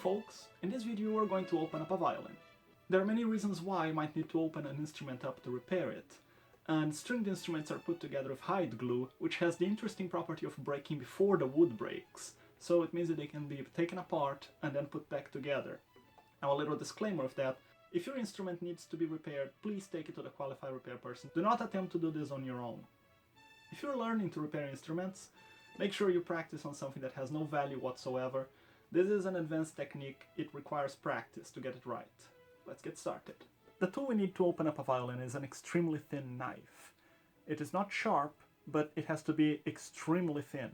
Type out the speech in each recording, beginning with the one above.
folks, in this video we're going to open up a violin. There are many reasons why you might need to open an instrument up to repair it, and stringed instruments are put together with hide glue, which has the interesting property of breaking before the wood breaks, so it means that they can be taken apart and then put back together. Now a little disclaimer of that: if your instrument needs to be repaired, please take it to the qualified repair person. Do not attempt to do this on your own. If you're learning to repair instruments, make sure you practice on something that has no value whatsoever. This is an advanced technique, it requires practice to get it right. Let's get started. The tool we need to open up a violin is an extremely thin knife. It is not sharp, but it has to be extremely thin.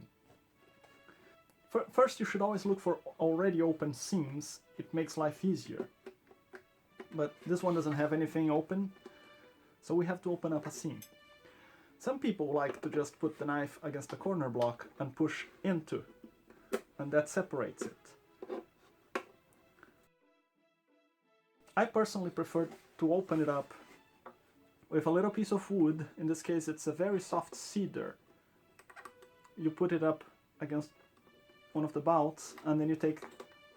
First, you should always look for already open seams. It makes life easier. But this one doesn't have anything open, so we have to open up a seam. Some people like to just put the knife against a corner block and push into, and that separates it. I personally prefer to open it up with a little piece of wood. In this case it's a very soft cedar. You put it up against one of the bolts and then you take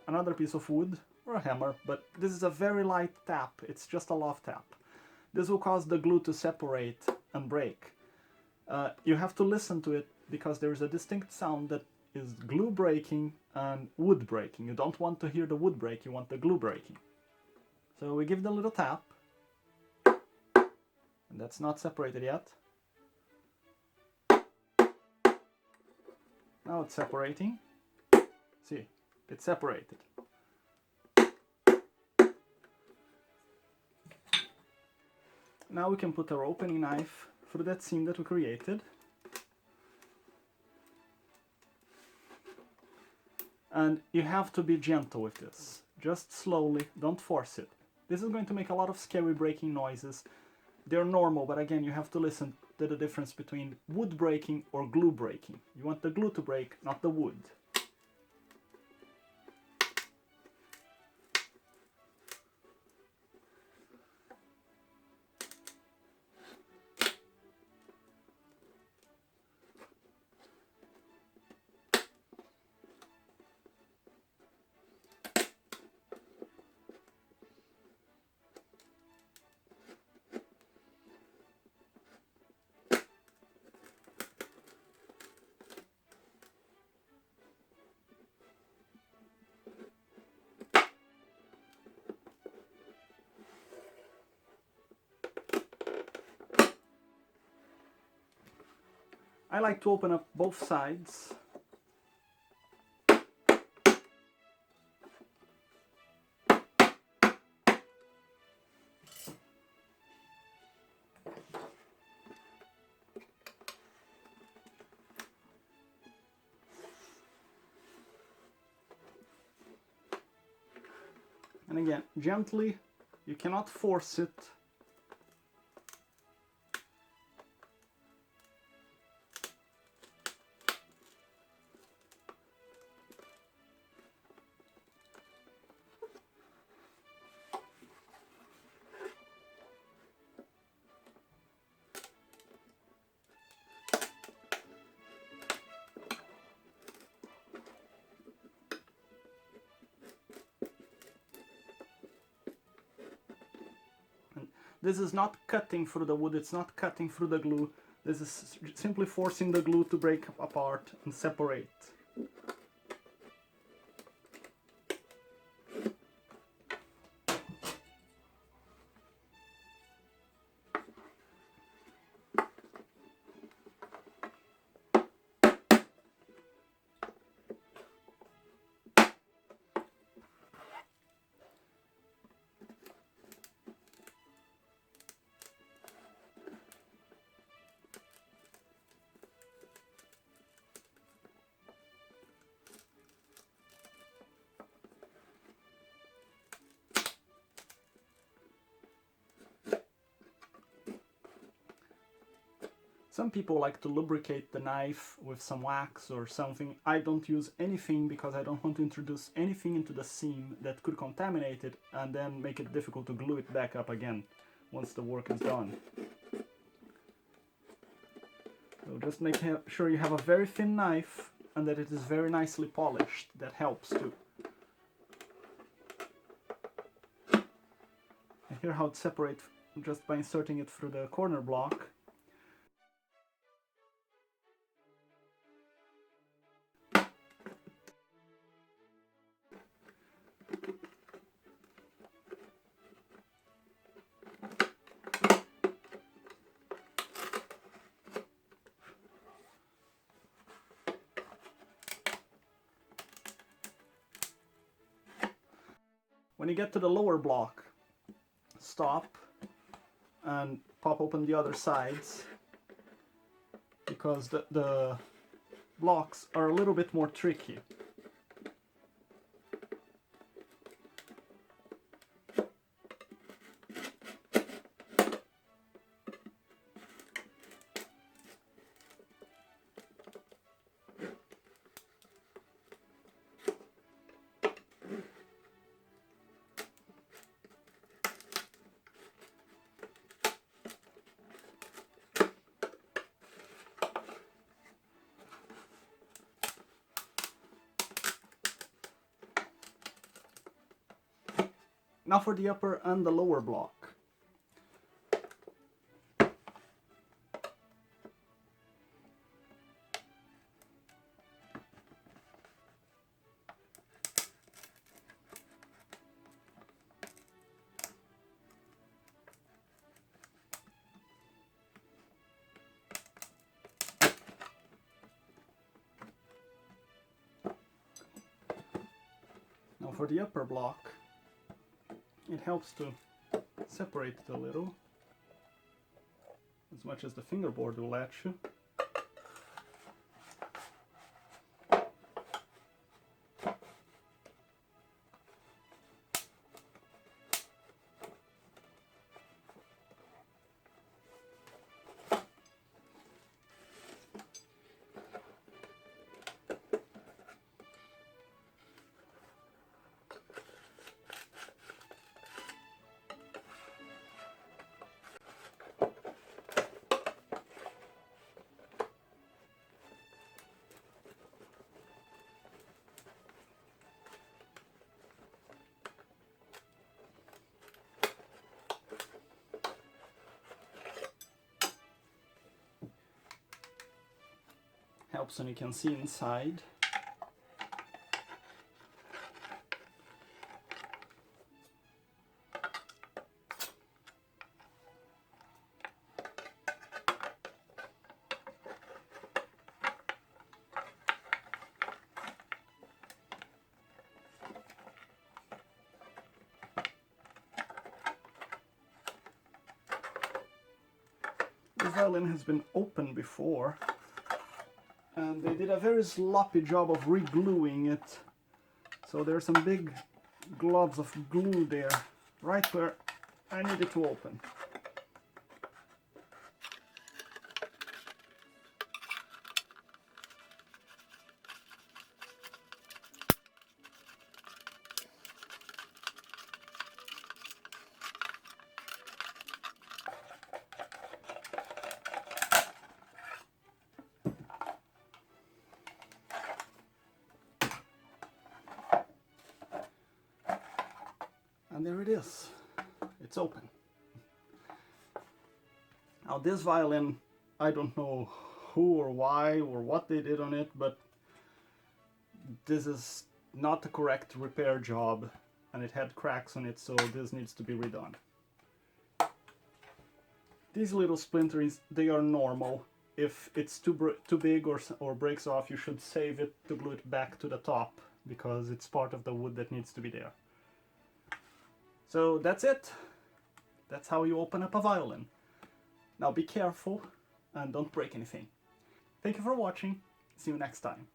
another piece of wood or a hammer, but this is a very light tap, it's just a love tap. This will cause the glue to separate and break. You have to listen to it because there is a distinct sound that is glue breaking and wood breaking. You don't want to hear the wood break, you want the glue breaking. So we give it a little tap, and that's not separated yet. Now it's separating. See, it's separated. Now we can put our opening knife through that seam that we created. And you have to be gentle with this. Just slowly, don't force it. This is going to make a lot of scary breaking noises. They're normal, but again, you have to listen to the difference between wood breaking or glue breaking. You want the glue to break, not the wood. I like to open up both sides. And again, gently, you cannot force it. This is not cutting through the wood, it's not cutting through the glue. This is simply forcing the glue to break apart and separate. Some people like to lubricate the knife with some wax or something. I don't use anything because I don't want to introduce anything into the seam that could contaminate it and then make it difficult to glue it back up again once the work is done. So just make sure you have a very thin knife and that it is very nicely polished. That helps too. here how it separates just by inserting it through the corner block. When you get to the lower block, stop and pop open the other sides, because the blocks are a little bit more tricky. Now for the upper and the lower block. Now for the upper block, it helps to separate it a little, as much as the fingerboard will let you. Helps when you can see inside. The violin has been opened before, and they did a very sloppy job of re-gluing it. So there's some big globs of glue there, right where I need it to open. And there it is. It's open. Now this violin, I don't know who or why or what they did on it, but this is not the correct repair job, and it had cracks on it, so this needs to be redone. These little splinters, they are normal. If it's too big or breaks off, you should save it to glue it back to the top, because it's part of the wood that needs to be there. So that's it. That's how you open up a violin. Now be careful and don't break anything. Thank you for watching. See you next time.